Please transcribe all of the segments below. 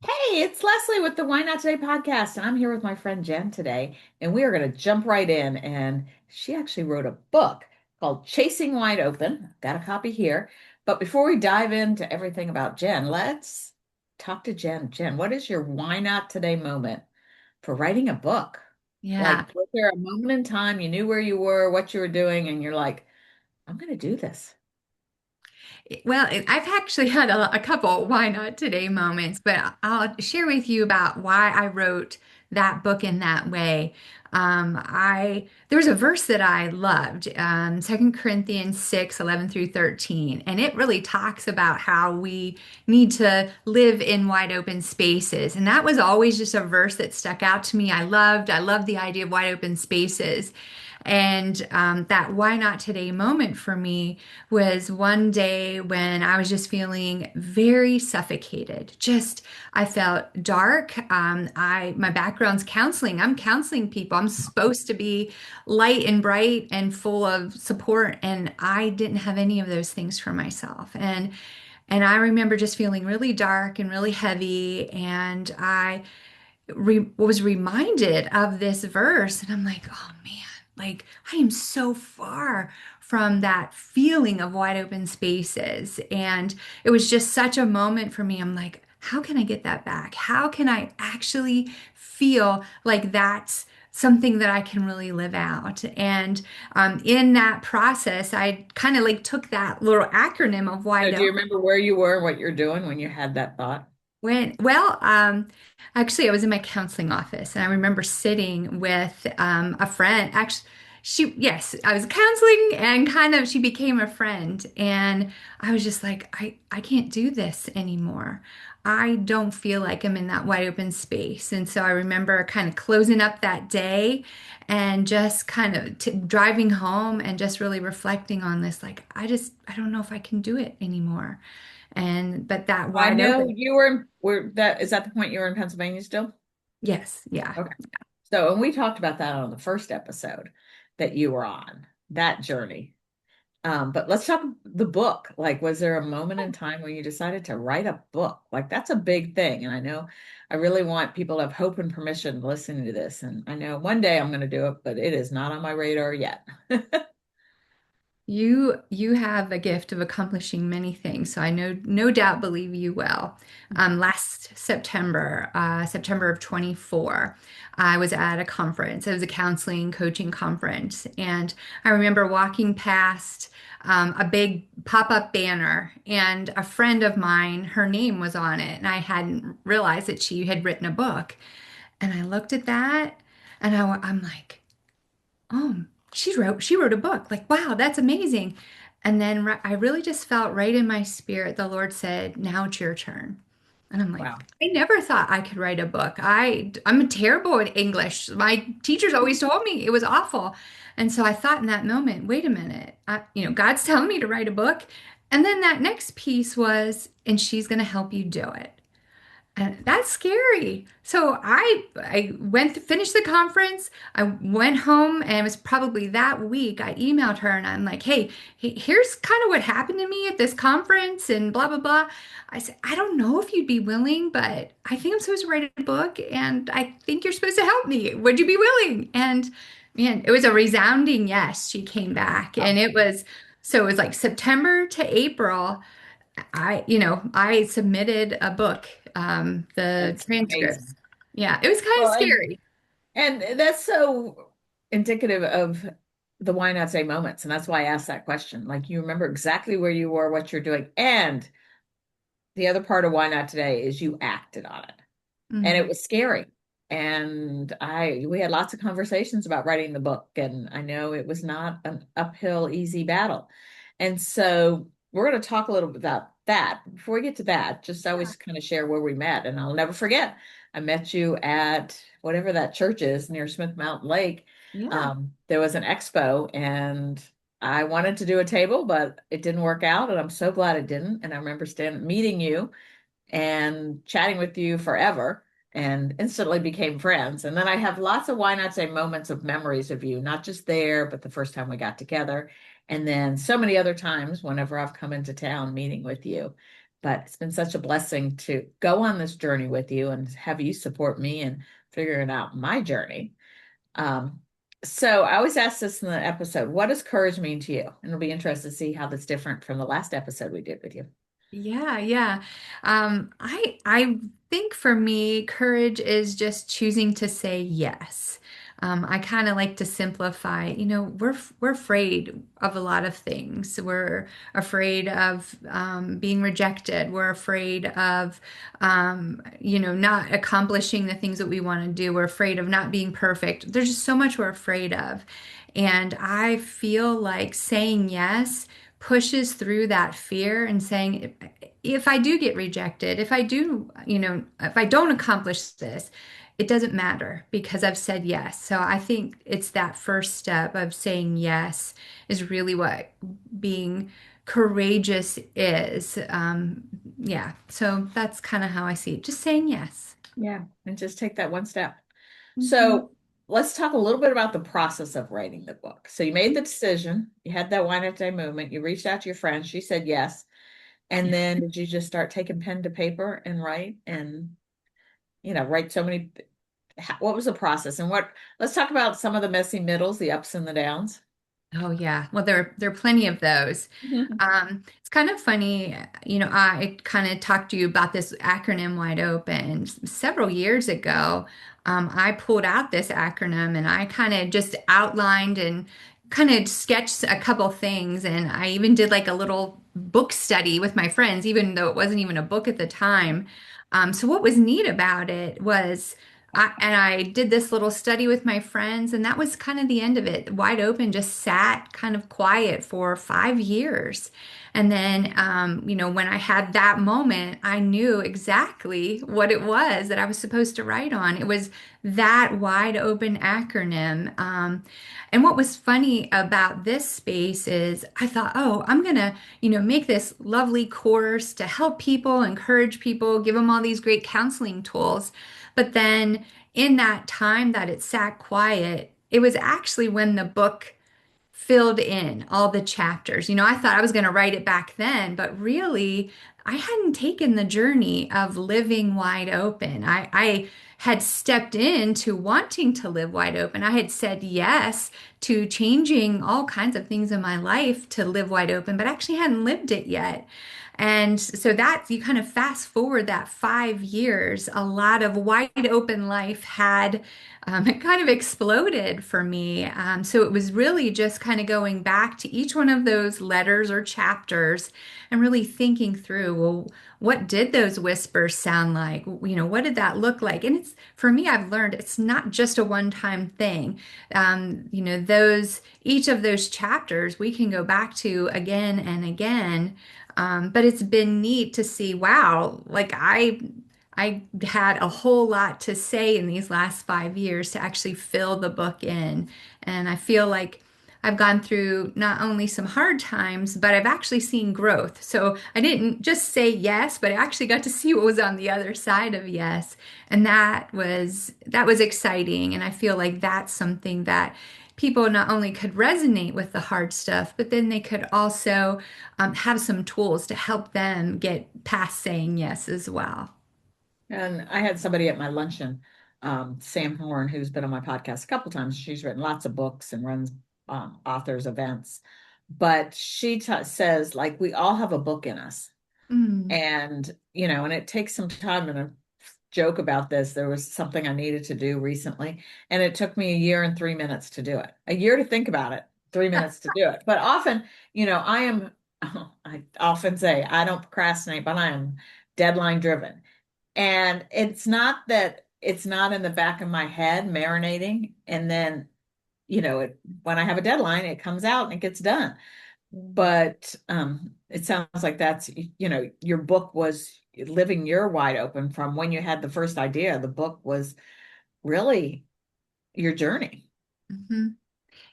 Hey, it's Leslie with the Why Not Today podcast, and I'm here with my friend Jen today, and we are going to jump right in. And she actually wrote a book called Chasing Wide Open. Got a copy here. But before we dive into everything about Jen, let's talk to Jen. Jen, what is your Why Not Today moment for writing a book? Yeah. Like, was there a moment in time you knew where you were, what you were doing, and you're like, I'm going to do this? Well, I've actually had a couple why not today moments, but I'll share with you about why I wrote that book in that way. There was a verse that I loved, 2 Corinthians 6:11 through 13, and it really talks about how we need to live in wide open spaces. And that was always just a verse that stuck out to me. I loved the idea of wide open spaces. And that why not today moment for me was one day when I was just feeling very suffocated. I felt dark. My background's counseling. I'm counseling people. I'm supposed to be light and bright and full of support, and I didn't have any of those things for myself. And I remember just feeling really dark and really heavy, and was reminded of this verse, and I'm like, oh man, like I am so far from that feeling of wide open spaces. And it was just such a moment for me. I'm like, how can I get that back? How can I actually feel like that's something that I can really live out? And in that process, I kind of like took that little acronym of So, wide do you open. remember where you were and what you're doing when you had that thought? Actually, I was in my counseling office, and I remember sitting with a friend. Actually, yes, I was counseling, and kind of she became a friend, and I was just like, I can't do this anymore. I don't feel like I'm in that wide open space, and so I remember kind of closing up that day, and just kind of driving home, and just really reflecting on this. Like, I don't know if I can do it anymore. But that I wide know open. you were that is that the point you were in Pennsylvania still? Yes, yeah. Okay. So, and we talked about that on the first episode that you were on, that journey. But let's talk the book. Like, was there a moment in time when you decided to write a book? Like, that's a big thing. And I know I really want people to have hope and permission listening to this. And I know one day I'm going to do it, but it is not on my radar yet. You have a gift of accomplishing many things, so I no doubt believe you will. Last September, September of 24, I was at a conference. It was a counseling coaching conference, and I remember walking past a big pop-up banner, and a friend of mine, her name was on it, and I hadn't realized that she had written a book. And I looked at that, and I'm like, oh, she wrote a book. Like, wow, that's amazing. And then I really just felt right in my spirit, the Lord said, now it's your turn. And I'm like, Wow. I never thought I could write a book. I'm terrible at English. My teachers always told me it was awful. And so I thought in that moment, wait a minute, God's telling me to write a book. And then that next piece was, and she's going to help you do it. And that's scary. So I went to finish the conference. I went home, and it was probably that week I emailed her, and I'm like, hey, here's kind of what happened to me at this conference and blah blah blah. I said, I don't know if you'd be willing, but I think I'm supposed to write a book, and I think you're supposed to help me. Would you be willing? And man, it was a resounding yes. She came back, and it was like September to April. I submitted a book, the That's transcripts. amazing. Yeah, it was kind of Well, scary. and that's so indicative of the why not say moments. And that's why I asked that question. Like, you remember exactly where you were, what you're doing. And the other part of why not today is you acted on it. And it Mm. was scary. And we had lots of conversations about writing the book. And I know it was not an uphill, easy battle. And so we're going to talk a little bit about that. Before we get to that, just Yeah. always kind of share where we met. And I'll never forget, I met you at whatever that church is near Smith Mountain Lake. Yeah. There was an expo, and I wanted to do a table, but it didn't work out. And I'm so glad it didn't. And I remember meeting you and chatting with you forever and instantly became friends. And then I have lots of why not say moments of memories of you, not just there, but the first time we got together. And then so many other times whenever I've come into town meeting with you. But it's been such a blessing to go on this journey with you and have you support me in figuring out my journey. Um, so I always ask this in the episode, what does courage mean to you? And it'll be interesting to see how that's different from the last episode we did with you. Yeah, yeah. I think for me, courage is just choosing to say yes. I kind of like to simplify, we're afraid of a lot of things. We're afraid of being rejected. We're afraid of not accomplishing the things that we want to do. We're afraid of not being perfect. There's just so much we're afraid of. And I feel like saying yes pushes through that fear and saying, if I do get rejected, if I do, if I don't accomplish this, it doesn't matter because I've said yes. So I think it's that first step of saying yes is really what being courageous is. Yeah. So that's kind of how I see it. Just saying yes. Yeah, and just take that one step. Mhm. So let's talk a little bit about the process of writing the book. So you made the decision, you had that wine at day moment, you reached out to your friend, she said yes. And then did you just start taking pen to paper and write and, write so many, what was the process and let's talk about some of the messy middles, the ups and the downs. Oh yeah. Well, there are plenty of those. It's kind of funny, I kind of talked to you about this acronym wide open several years ago. I pulled out this acronym and I kind of just outlined and kind of sketched a couple things. And I even did like a little book study with my friends, even though it wasn't even a book at the time. So what was neat about it was I did this little study with my friends, and that was kind of the end of it. Wide Open just sat kind of quiet for 5 years. And then, when I had that moment, I knew exactly what it was that I was supposed to write on. It was that Wide Open acronym. And what was funny about this space is I thought, oh, I'm gonna, make this lovely course to help people, encourage people, give them all these great counseling tools. But then in that time that it sat quiet, it was actually when the book filled in all the chapters. I thought I was going to write it back then, but really, I hadn't taken the journey of living wide open. I had stepped into wanting to live wide open. I had said yes to changing all kinds of things in my life to live wide open, but actually hadn't lived it yet. And so that you kind of fast forward that 5 years, a lot of wide open life had it kind of exploded for me. So it was really just kind of going back to each one of those letters or chapters and really thinking through, well, what did those whispers sound like? What did that look like? And it's for me, I've learned it's not just a one-time thing. Each of those chapters we can go back to again and again. But it's been neat to see, wow, like I had a whole lot to say in these last 5 years to actually fill the book in. And I feel like I've gone through not only some hard times, but I've actually seen growth. So I didn't just say yes, but I actually got to see what was on the other side of yes. And that was exciting. And I feel like that's something that people not only could resonate with the hard stuff, but then they could also have some tools to help them get past saying yes as well. And I had somebody at my luncheon, Sam Horn, who's been on my podcast a couple times. She's written lots of books and runs authors events. But she says, like, we all have a book in us. Mm. And it takes some time and a joke about this. There was something I needed to do recently, and it took me a year and 3 minutes to do it. A year to think about it, 3 minutes to do it. But often, I often say I don't procrastinate, but I am deadline driven. And it's not that it's not in the back of my head marinating. And then, when I have a deadline, it comes out and it gets done. But it sounds like that's, your book was living your wide open from when you had the first idea. The book was really your journey. Hmm.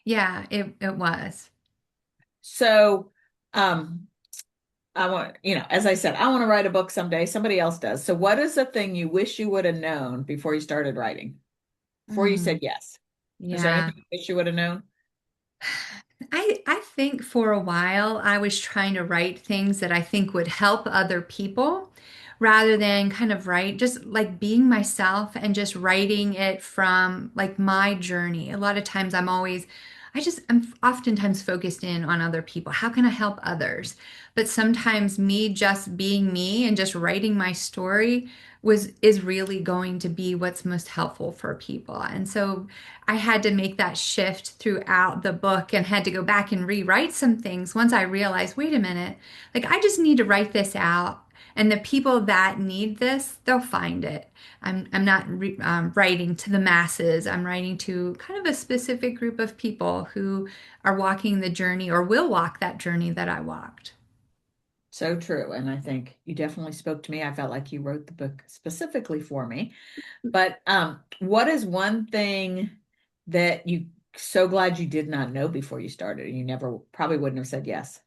Yeah, it was. So, um, I want, as I said, I want to write a book someday. Somebody else does. So, what is the thing you wish you would have known before you started writing? Before you Mm, said yes? Is there yeah. anything you wish you would have known? I think for a while I was trying to write things that I think would help other people rather than kind of write just like being myself and just writing it from like my journey. A lot of times I'm oftentimes focused in on other people. How can I help others? But sometimes me just being me and just writing my story is really going to be what's most helpful for people. And so I had to make that shift throughout the book and had to go back and rewrite some things once I realized, wait a minute, like I just need to write this out. And the people that need this, they'll find it. I'm not writing to the masses. I'm writing to kind of a specific group of people who are walking the journey or will walk that journey that I walked. So true. And I think you definitely spoke to me. I felt like you wrote the book specifically for me. But what is one thing that you so glad you did not know before you started and you never probably wouldn't have said yes?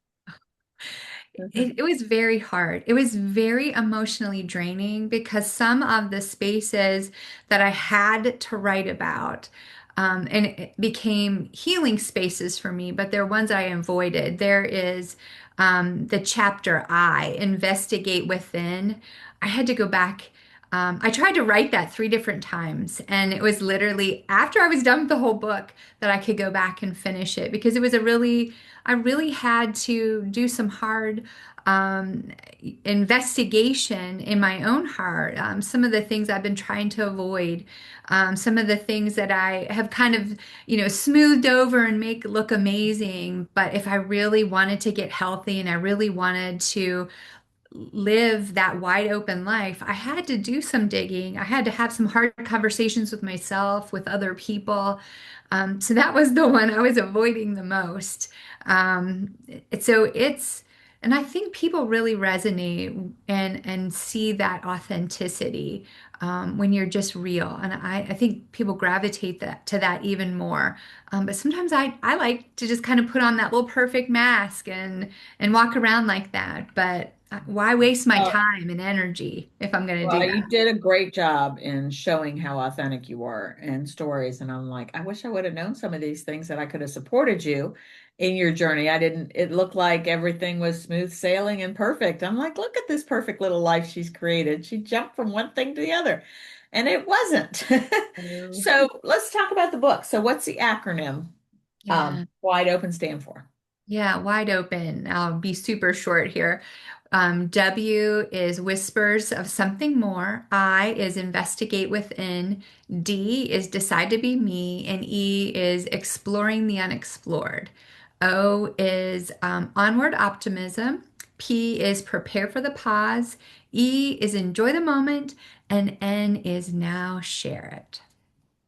It was very hard. It was very emotionally draining because some of the spaces that I had to write about, and it became healing spaces for me, but they're ones I avoided. There is the chapter I, investigate within. I had to go back. I tried to write that three different times, and it was literally after I was done with the whole book that I could go back and finish it because it was I really had to do some hard um, investigation in my own heart. Some of the things I've been trying to avoid, some of the things that I have kind of, smoothed over and make look amazing. But if I really wanted to get healthy and I really wanted to live that wide open life, I had to do some digging. I had to have some hard conversations with myself, with other people. So that was the one I was avoiding the most. Um, so and I think people really resonate and see that authenticity when you're just real. And I think people gravitate to that even more. But sometimes I like to just kind of put on that little perfect mask and walk around like that. But why waste my Oh, time and energy if I'm going to do well, you that? did a great job in showing how authentic you were and stories. And I'm like, I wish I would have known some of these things that I could have supported you in your journey. I didn't, it looked like everything was smooth sailing and perfect. I'm like, look at this perfect little life she's created. She jumped from one thing to the other, and it wasn't. Oh, So let's talk about the book. So, what's the acronym yeah. Wide Open stand for? Yeah, wide open. I'll be super short here. W is whispers of something more. I is investigate within. D is decide to be me. And E is exploring the unexplored. O is onward optimism. P is prepare for the pause. E is enjoy the moment. And N is now share it.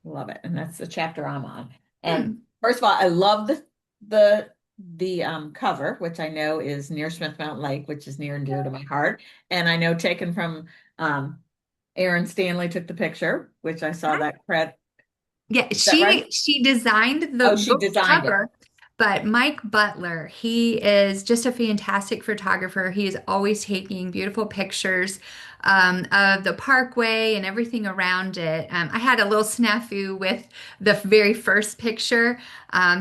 Love it. And that's the chapter I'm on. And Hmm. first of all, I love the cover, which I know is near Smith Mountain Lake, which is near and dear to my heart. And I know taken from Aaron Stanley took the picture, which I saw that cred. Yeah, Is that right? she designed the Oh, she book designed it. cover, but Mike Butler, he is just a fantastic photographer. He is always taking beautiful pictures of the parkway and everything around it. I had a little snafu with the very first picture.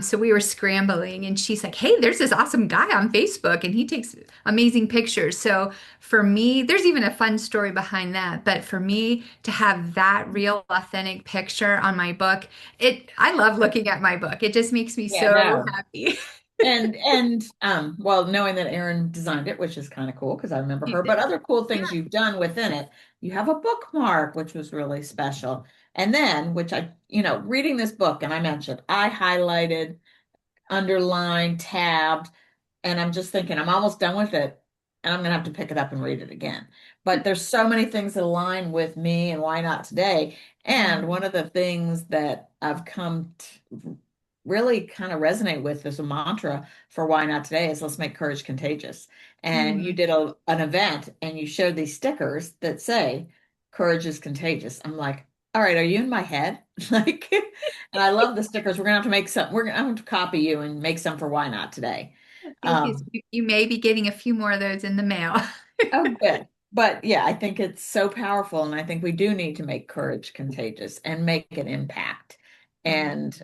So we were scrambling, and she's like, "Hey, there's this awesome guy on Facebook, and he takes amazing pictures." So for me, there's even a fun story behind that. But for me to have that real, authentic picture on my book, I love looking at my book. It just makes me Yeah, so no. happy. And well, knowing that Erin designed it, which is kind of cool because I remember You her, but did. other cool things Yeah. you've done within it, you have a bookmark, which was really special. And then, which reading this book, and I mentioned, I highlighted, underlined, tabbed, and I'm just thinking I'm almost done with it, and I'm gonna have to pick it up and read it again. But there's so many things that align with me and why not today. And Mhm. one of the things that I've come to really kind of resonate with as a mantra for why not today is let's make courage contagious. And you Mhm. did an event and you showed these stickers that say courage is contagious. I'm like, all right, are you in my head? Like, and I love the stickers. We're gonna have to make some. I'm going to copy you and make some for why not today. Thank you. Um, You may be getting a few more of those in the mail. oh, good. But yeah, I think it's so powerful, and I think we do need to make courage contagious and make an impact. Yeah. And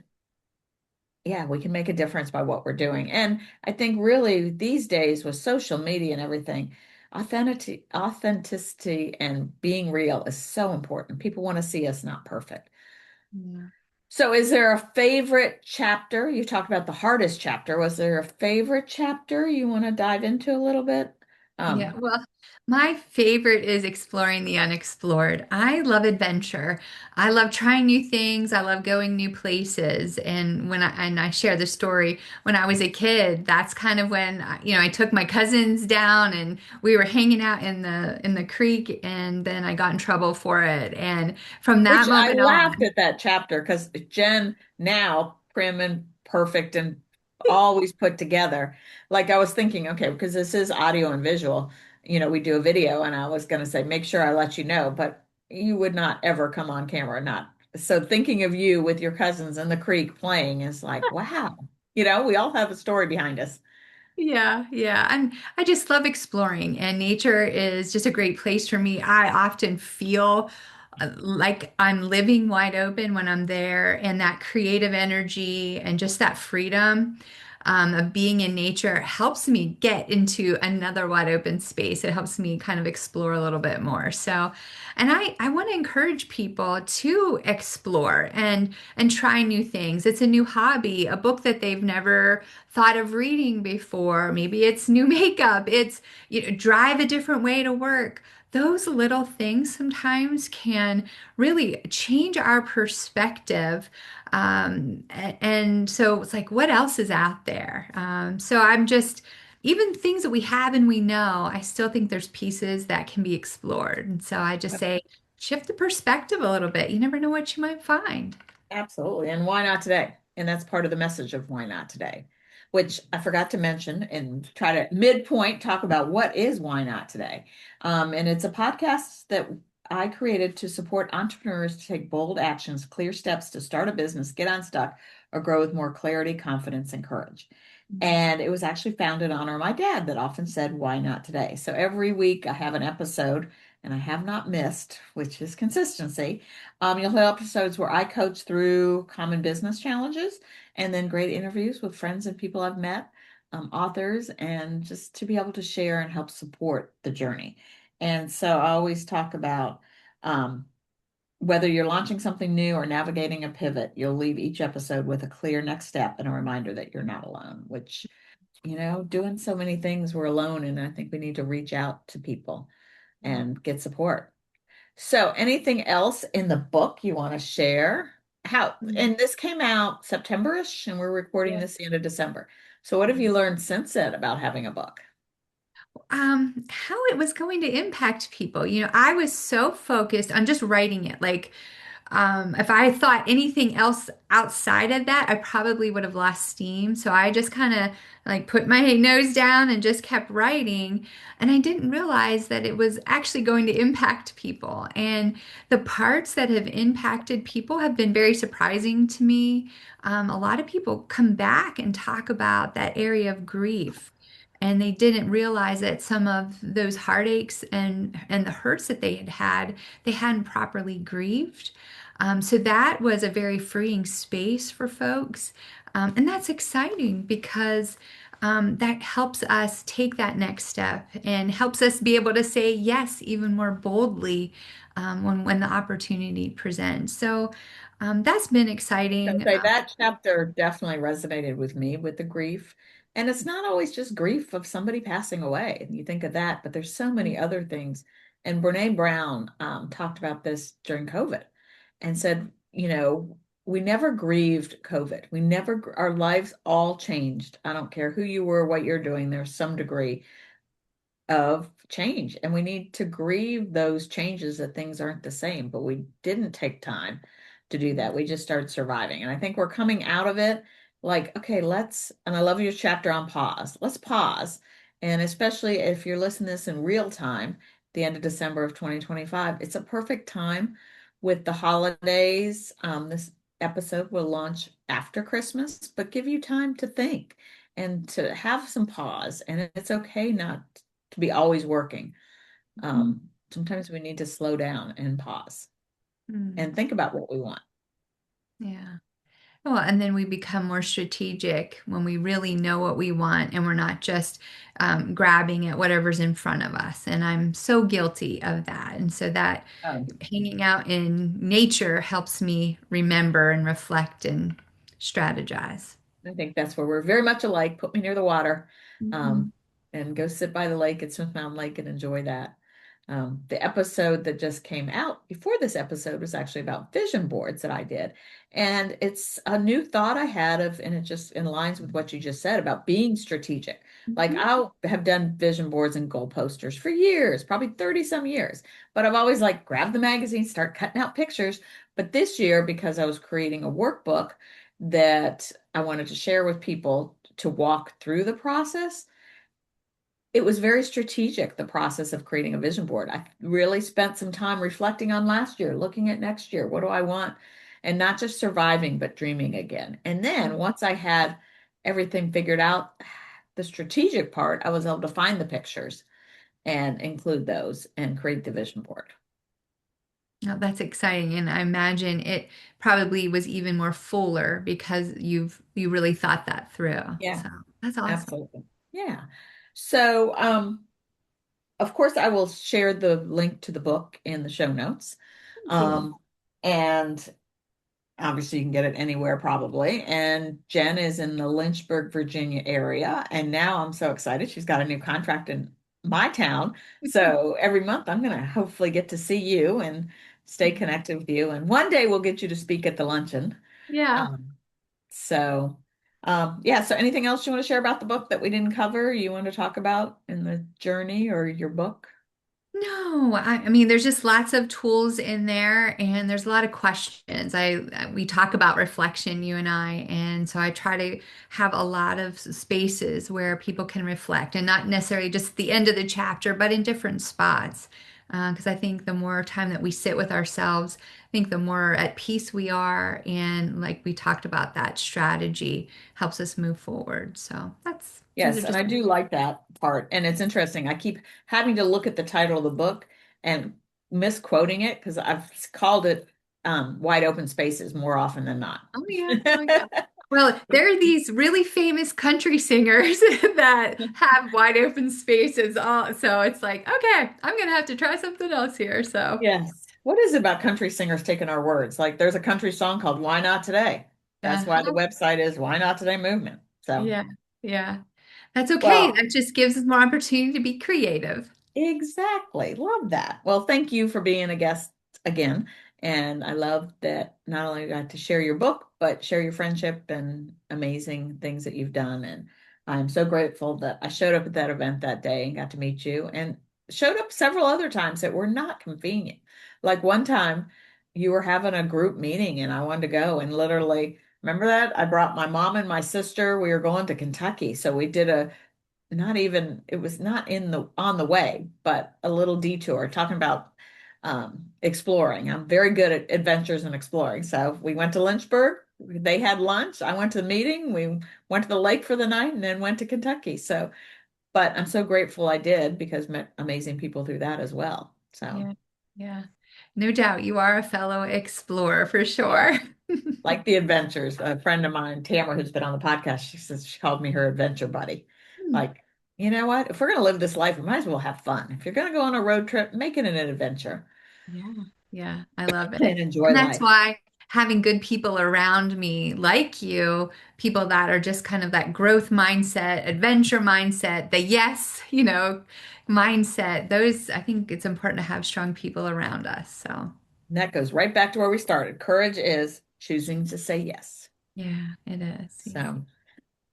yeah, we can make a difference by what we're doing. And I think really these days with social media and everything, authenticity and being real is so important. People want to see us not perfect. Yeah. So is there a favorite chapter? You talked about the hardest chapter. Was there a favorite chapter you want to dive into a little bit? Yeah, Um, well, my favorite is exploring the unexplored. I love adventure. I love trying new things. I love going new places. And I share the story when I was a kid, that's kind of when I took my cousins down and we were hanging out in the creek, and then I got in trouble for it. And from Which that I moment laughed on, at that chapter because Jen, now prim and perfect and always put together. Like I was thinking, okay, because this is audio and visual, we do a video, and I was going to say, make sure I let you know, but you would not ever come on camera, not. So thinking of you with your cousins in the creek playing is like, wow. We all have a story behind us. yeah, yeah. I just love exploring, and nature is just a great place for me. I often feel like I'm living wide open when I'm there, and that creative energy and just that freedom of being in nature helps me get into another wide open space. It helps me kind of explore a little bit more. So, and I want to encourage people to explore and try new things. It's a new hobby, a book that they've never thought of reading before. Maybe it's new makeup. It's drive a different way to work. Those little things sometimes can really change our perspective. And so it's like, what else is out there? So I'm just, even things that we have and we know, I still think there's pieces that can be explored. And so I just say, shift the perspective a little bit. You never know what you might find. Absolutely. And why not today? And that's part of the message of why not today, which I forgot to mention and try to midpoint talk about what is why not today. And it's a podcast that I created to support entrepreneurs to take bold actions, clear steps to start a business, get unstuck, or grow with more clarity, confidence, and courage. And it was actually founded in honor of my dad that often said, why not today? So every week I have an episode, and I have not missed, which is consistency. You'll have episodes where I coach through common business challenges, and then great interviews with friends and people I've met, authors, and just to be able to share and help support the journey. And so I always talk about um, whether you're launching something new or navigating a pivot, you'll leave each episode with a clear next step and a reminder that you're not alone, which, doing so many things, we're alone. And I think we need to reach out to people and get support. So, anything else in the book you want to share? And this came out September-ish, and we're recording Yeah. this the end of December. So, what have you learned since then about having a book? How it was going to impact people. I was so focused on just writing it. Like, if I thought anything else outside of that, I probably would have lost steam. So I just kind of like put my nose down and just kept writing. And I didn't realize that it was actually going to impact people. And the parts that have impacted people have been very surprising to me. A lot of people come back and talk about that area of grief. And they didn't realize that some of those heartaches and the hurts that they had had, they hadn't properly grieved. So that was a very freeing space for folks. And that's exciting because that helps us take that next step and helps us be able to say yes even more boldly when the opportunity presents. So that's been I'd exciting. say that chapter definitely resonated with me with the grief. And it's not always just grief of somebody passing away. You think of that, but there's so many other things. And Brene Brown talked about this during COVID and said, we never grieved COVID. Our lives all changed. I don't care who you were, what you're doing, there's some degree of change. And we need to grieve those changes that things aren't the same, but we didn't take time to do that. We just started surviving. And I think we're coming out of it like, okay, and I love your chapter on pause. Let's pause. And especially if you're listening to this in real time, the end of December of 2025, it's a perfect time with the holidays. This episode will launch after Christmas, but give you time to think and to have some pause. And it's okay not to be always working. Sometimes we need to slow down and pause Mm, and think about what we want. yeah. Well, and then we become more strategic when we really know what we want and we're not just grabbing at whatever's in front of us. And I'm so guilty of that. And so that Um, hanging out in nature helps me remember and reflect and strategize. I think that's where we're very much alike. Put me near the water, Mhm. um, and go sit by the lake at Smith Mountain Lake and enjoy that. The episode that just came out before this episode was actually about vision boards that I did. And it's a new thought I had of, and it just in lines with what you just said about being strategic. Like Mhm. I have done vision boards and goal posters for years, probably 30 some years, but I've always like grabbed the magazine, start cutting out pictures. But this year, because I was creating a workbook that I wanted to share with people to walk through the process, it was very strategic, the process of creating a vision board. I really spent some time reflecting on last year, looking at next year. What do I want? And not just surviving, but dreaming again. And then once I had everything figured out, the strategic part, I was able to find the pictures and include those and create the vision board. Oh, that's exciting. And I imagine it probably was even more fuller because you really thought that through. Yeah, So that's awesome. absolutely. Yeah. So, of course, I will share the link to the book in the show notes. Thank you. Um, and obviously, you can get it anywhere probably. And Jen is in the Lynchburg, Virginia area. And now I'm so excited. She's got a new contract in my town. So every month I'm going to hopefully get to see you and stay connected with you. And one day we'll get you to speak at the luncheon. Yeah. Um, so, yeah. So anything else you want to share about the book that we didn't cover, you want to talk about in the journey or your book? No, I mean, there's just lots of tools in there, and there's a lot of questions. We talk about reflection, you and I, and so I try to have a lot of spaces where people can reflect, and not necessarily just the end of the chapter, but in different spots. Because I think the more time that we sit with ourselves, I think the more at peace we are, and like we talked about, that strategy helps us move forward. So that's those are Yes, and just I do like that part. And it's interesting. I keep having to look at the title of the book and misquoting it because I've called it Wide Open Spaces more often than not. oh yeah, oh yeah. Well, there are these really famous country singers that have wide open spaces. All so it's like, okay, I'm gonna have to try something else here. So Yes. What is it about country singers taking our words? Like there's a country song called Why Not Today? That's why the uh-huh. website is Why Not Today Movement. So, Yeah, yeah. That's okay. well, That just gives us more opportunity to be creative. exactly. Love that. Well, thank you for being a guest again. And I love that not only got to share your book, but share your friendship and amazing things that you've done. And I'm so grateful that I showed up at that event that day and got to meet you and showed up several other times that were not convenient. Like one time you were having a group meeting and I wanted to go and literally, remember that? I brought my mom and my sister. We were going to Kentucky. So we did a not even it was not in the on the way, but a little detour talking about exploring. I'm very good at adventures and exploring. So we went to Lynchburg. They had lunch. I went to the meeting. We went to the lake for the night and then went to Kentucky. So, but I'm so grateful I did because met amazing people through that as well. So, Yeah, yeah. No doubt you are a fellow explorer for yeah. sure. Like the adventures. A friend of mine, Tamara, who's been on the podcast, she says she called me her adventure buddy. Like, you know what? If we're going to live this life, we might as well have fun. If you're going to go on a road trip, make it an adventure Yeah, yeah, I love it. and enjoy And that's life. why having good people around me like you, people that are just kind of that growth mindset, adventure mindset, the yes, mindset, those, I think it's important to have strong people around us. So, And that goes right back to where we started. Courage is choosing to say yes. yeah, it is. Yeah. So,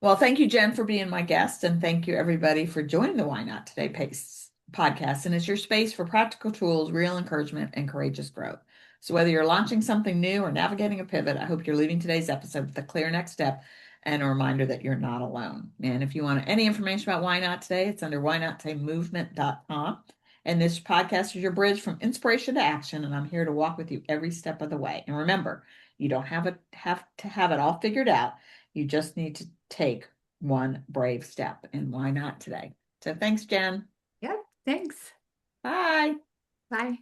well, thank you, Jen, for being my guest. And thank you, everybody, for joining the Why Not Today Pace podcast. And it's your space for practical tools, real encouragement, and courageous growth. So, whether you're launching something new or navigating a pivot, I hope you're leaving today's episode with a clear next step and a reminder that you're not alone. And if you want any information about Why Not Today, it's under whynotTodayMovement.com. And this podcast is your bridge from inspiration to action. And I'm here to walk with you every step of the way. And remember, you don't have to have it all figured out. You just need to take one brave step. And why not today? So thanks, Jen. Yep. Thanks. Bye. Bye.